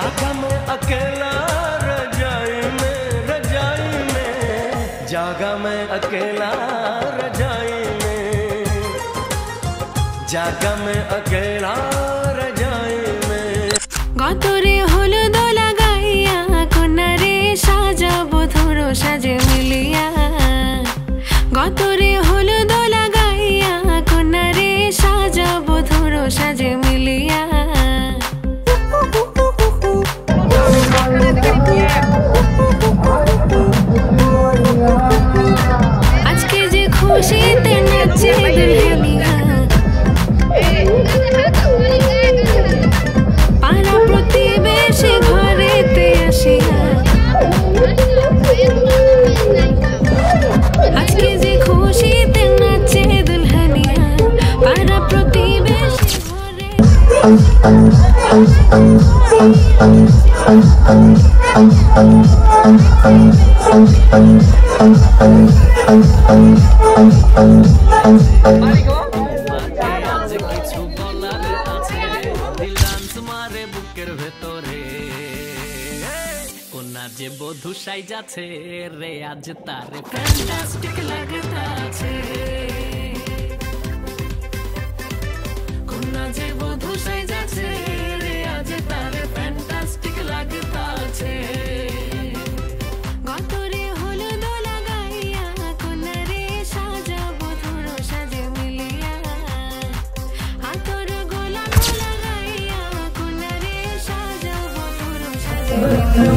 जागा मैं अकेला रजाई में जागा मैं अकेला रजाई में जागा मैं अकेला रजाई में गतरे हलुद लागाइया कन्यारे साजाबो धरो साजे मिलिया गतरे हलुद लागाइया कन्यारे साजाबो धरो साजे मिलिया आज के जे खुशीते नाचे दुल्हनिया पारा प्रतिवेशी घरेते आसिया आज के जे खुशीते नाचे दुल्हनिया पारा प्रतिवेशी যে বধু সাই যাচ্ছে রে আজ তারে ফ্যান্টাস্টিক লাগতাছে কোনা যে বধু সাই যাচ্ছে রে আজ তারে ফ্যান্টাস্টিক লাগতাছে গতরে হলুদ লাগাইয়া কোনারে সাজাবো ধরো সাজে মিলিয়া হাতর গোলাপ লাগাইয়া কোনারে সাজাবো ধরো সাজে মিলিয়া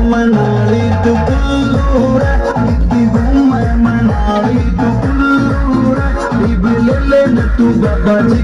मनाली तू मनाली तू बाबा जी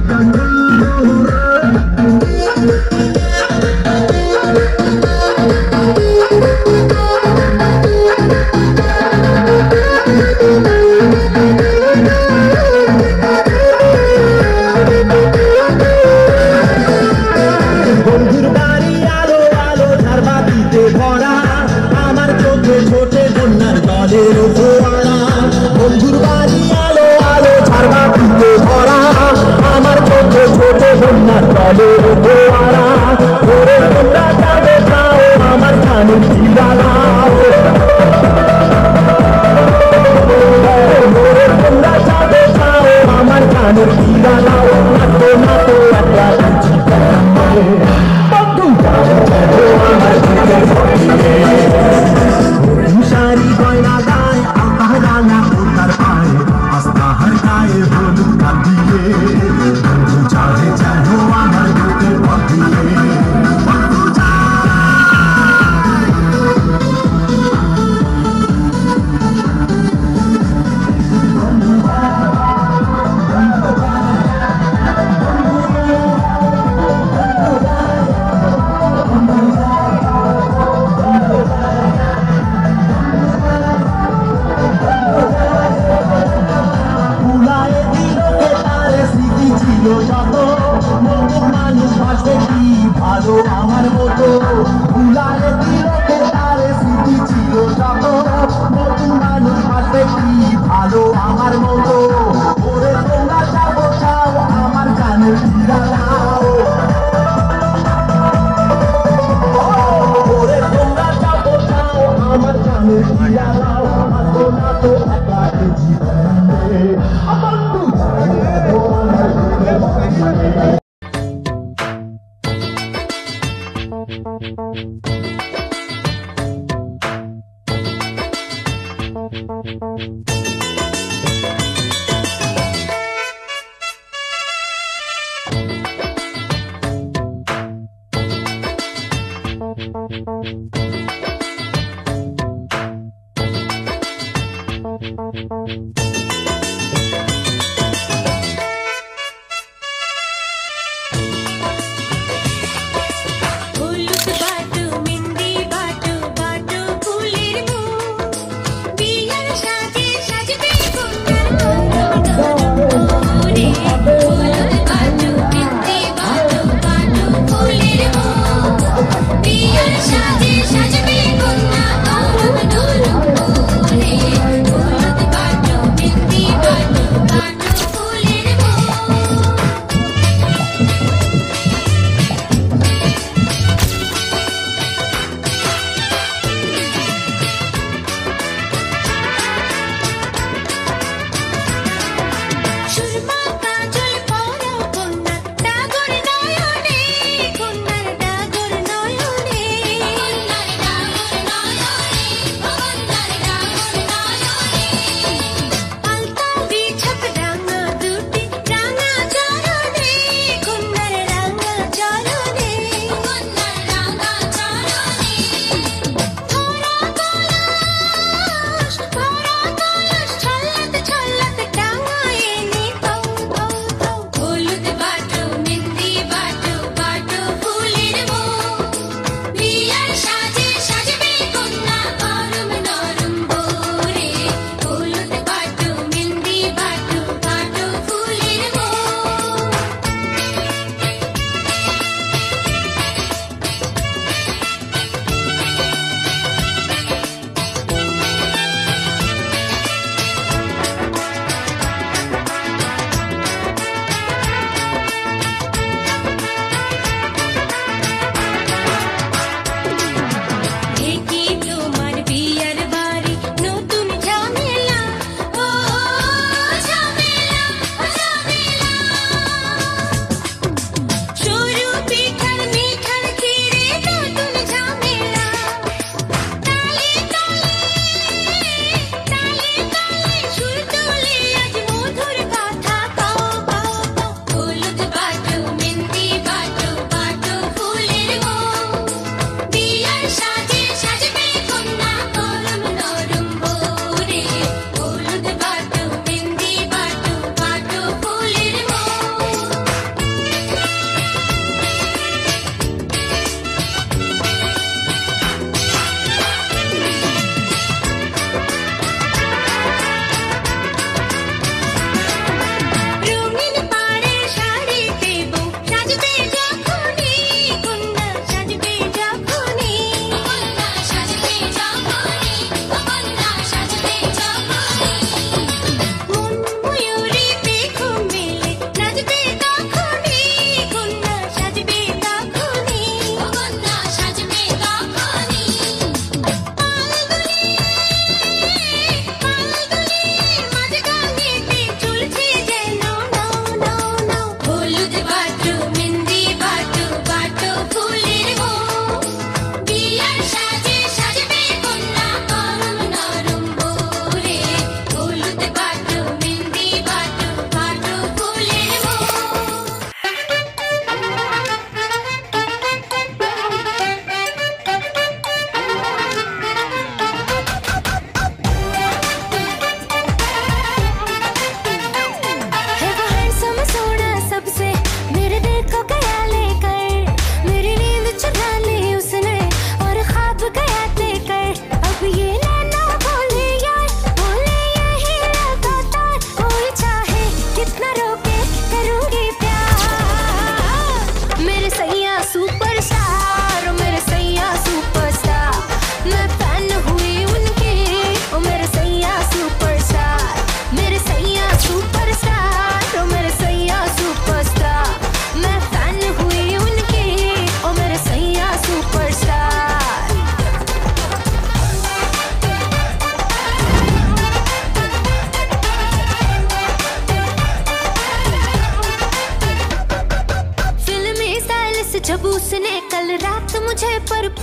साजे साजबे कन्या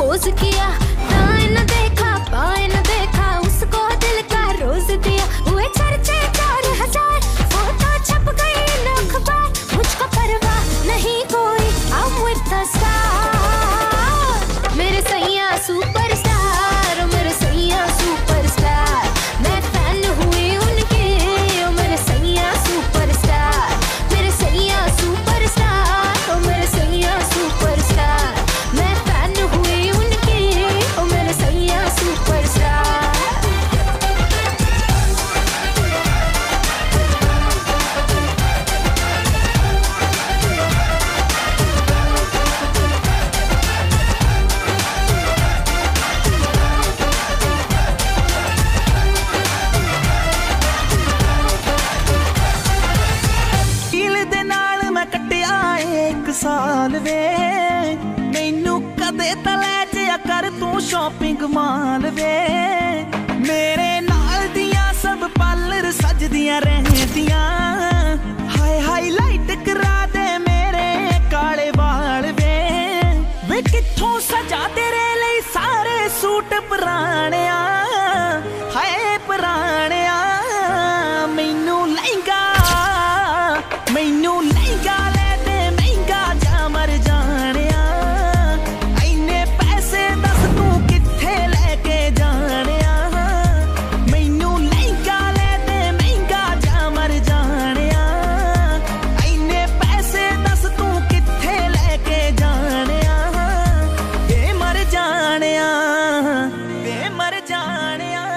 रोज किया, दाएं न देखा बाएं न देखा, उसको दिल का रोज दिया, हुए चर्चे 4000, फोटो छप गई इन अखबार, मुझको परवाह नहीं कोई, I'm with the star, मेरे सैया सुपरस्टार, मेरे सैया सुपरस्टार, मैं फैन हुई उनके, मेरे सैया सुपरस्टार, मेरे सैया सुपरस्टार, मेरे सैया सुपरस्टार, मैं फैन हुई उनके, मेरे सैया सुपरस्टार। साल वे मैनू कदे तले जिया कर तू शॉपिंग माल वे, मेरे नाल दियां सब पार्लर सजदियां रहदियां, हाय हाईलाइट करा दे मेरे काले वाल वे कित्थों सजा तेरे लिए सारे सूट पुराणिया, हाय पुराणिया, मैनू लहंगा मर जानिया, इन्ने पैसे दस तू कित्थे लेके जानिया, मैनू लहंगा ले दे महंगा जा मर जानिया, इन्ने पैसे दस तू कित्थे लेके जानिया, वे मर जानिया, वे मर जानिया।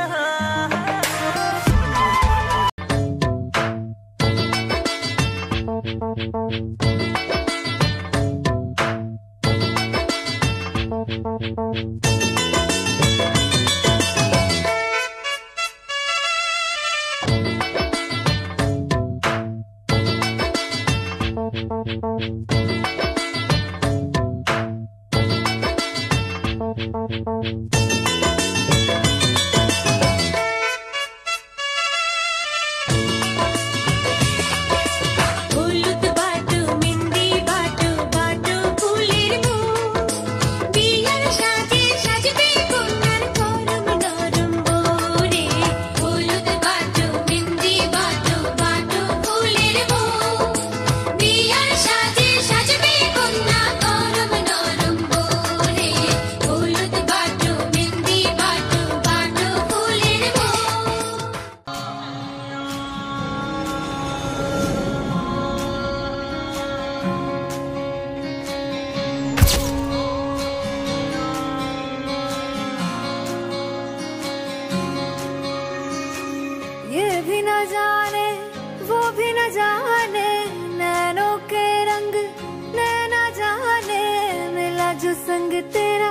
संग तेरा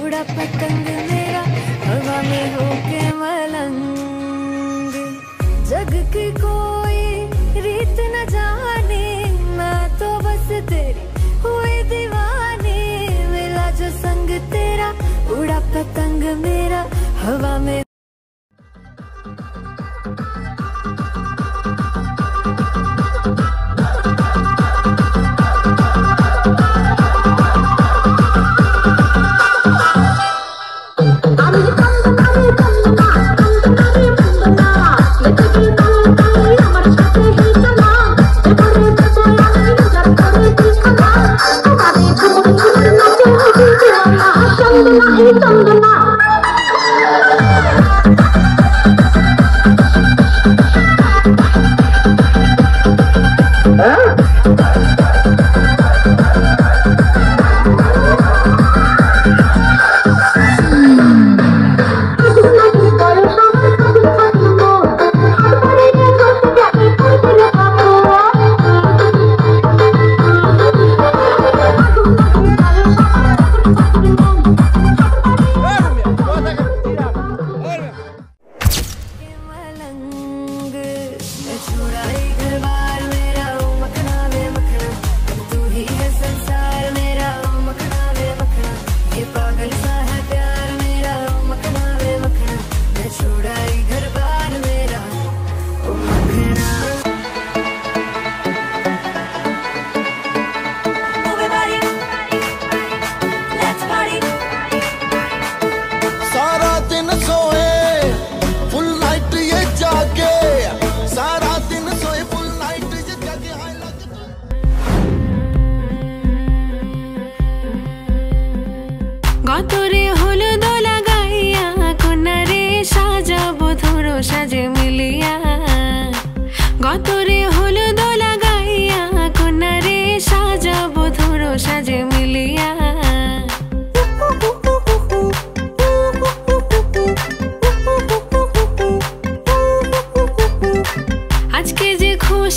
उड़ा पतंग मेरा हवा में होके मलंग, जग की कोई रीत न जाने, मैं तो बस तेरी हुई दीवानी, मिला जो संग तेरा उड़ा पतंग मेरा हवा में।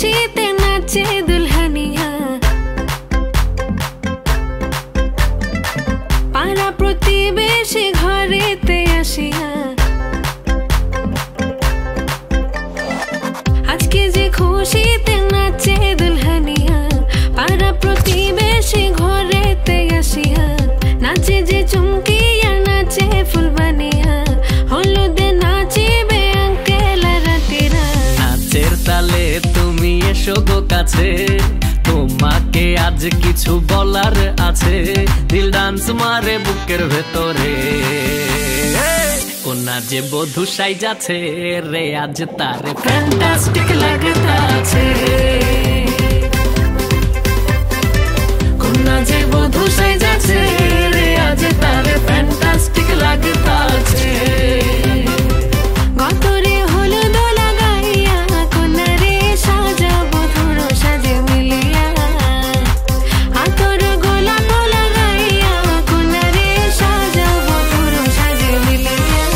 খুশিতে নাচে দুলহানিয়া পাড়া প্রতিবেশী ঘরেতে আসিয়া আজকে যে খুশিতে নাচে দুলহানিয়া পাড়া প্রতিবেশী ঘরেতে আসিয়া নাচে যে চুমকিয়া নাচে ফুলবানিয়া হলুদে নাচিবে আঙ্কেল রাতিরা নাচের তালে তুমি এসো গো কাছে তোমাকে আজ কিছু বলার আছে দিল ডান্স মারে বুকের ভেতরে কোনা যে বধূ সাইজাছে রে আজ তারে ফ্যান্টাস্টিক লাগতাছে কোনা যে বধূ সাইজাছে রে আজ তারে ফ্যান্টাস্টিক লাগতাছে গতরে হলুদ লাগাইয়া কোনারে সাজাবো ধুরো সাজে মিলিয়া আতর গোলাপ লাগাইয়া কোনারে সাজাবো ধুরো সাজে মিলিয়া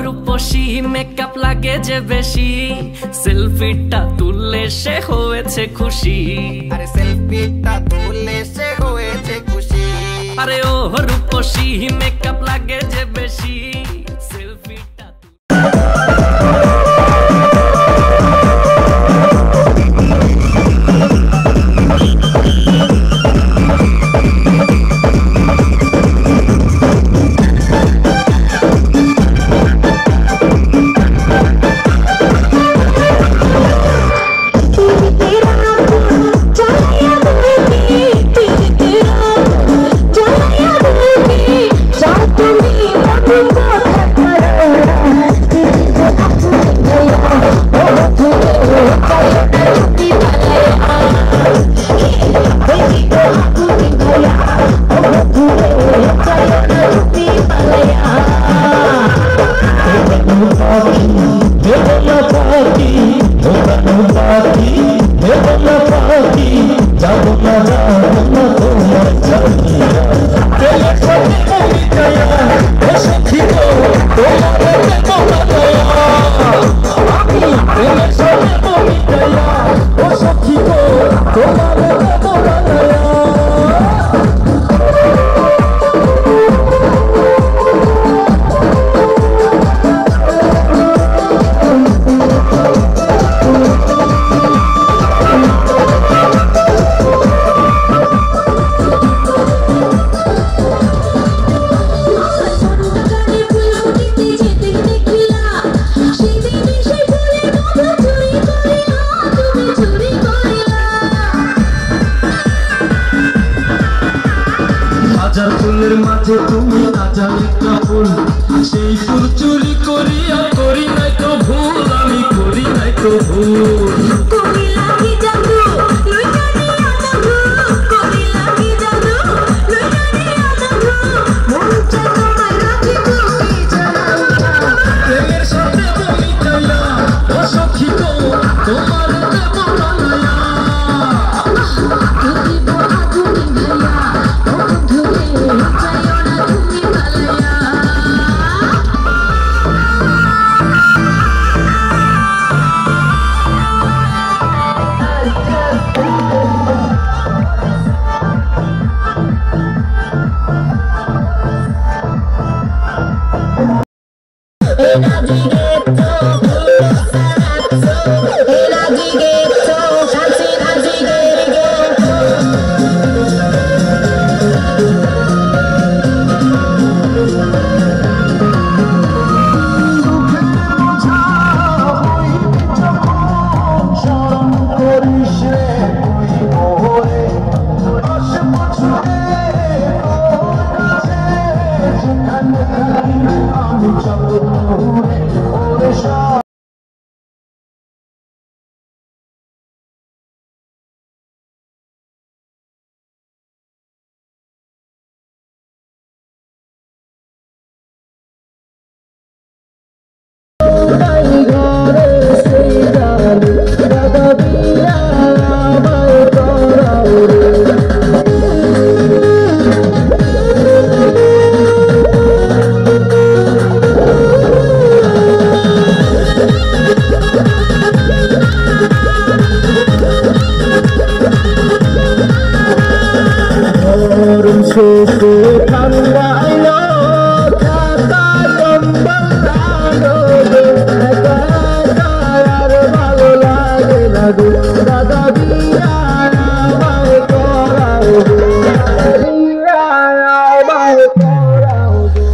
রূপসী মেকআপ লাগে যে বেশি সেলফিটা তুললে সে হয়েছে খুশি আরে সেলফিটা তুললে সে হয়েছে খুশি আরে ও রূপসী মেকআপ লাগে যে বেশি সেলফিটা হাজার ফুলের মাঝে তুমি রাজার একটা ফুল সেই ফুল চুরি করিয়া করি নাই তো ভুল আমি করি নাই তো ভুল করি লাগি জাদু লইটা দিয়া জাদু করি লাগি জাদু লইটা দিয়া জাদু মন চাই তোমায় রাখি তুমি জানা প্রেমের সাথে বলি চাইয়া ও সখী গো তোমার দেব বানায়া যদি বহা তুমি ভাইয়া ও বন্ধুরে চাইও না তুমি পালায়া গো দাদা বিয়া আমায় করাও গো বিয়া আমায় করাও গো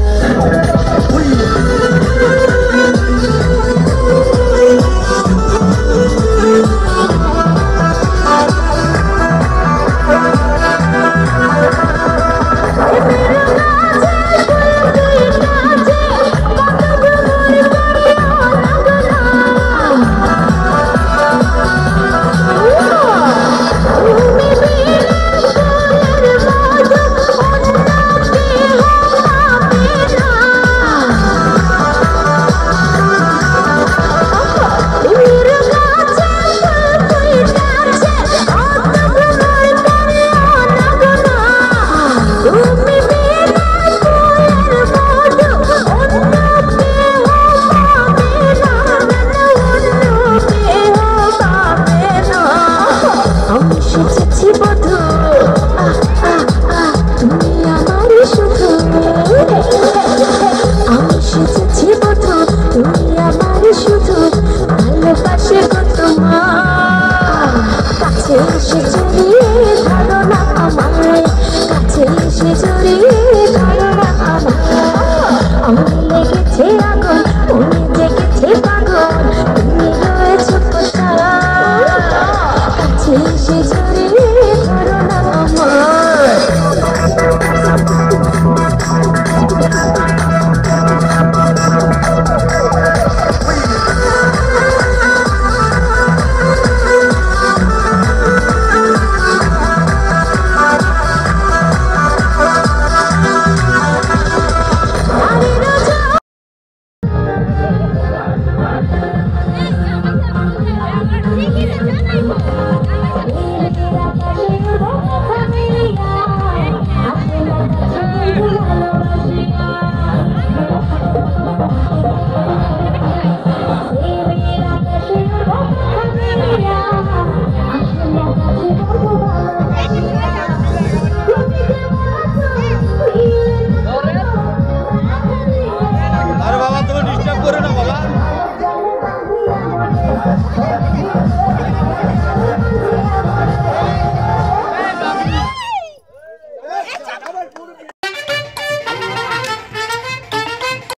अरे बाबा तुम्हें डिस्टर्ब करो ना बाबा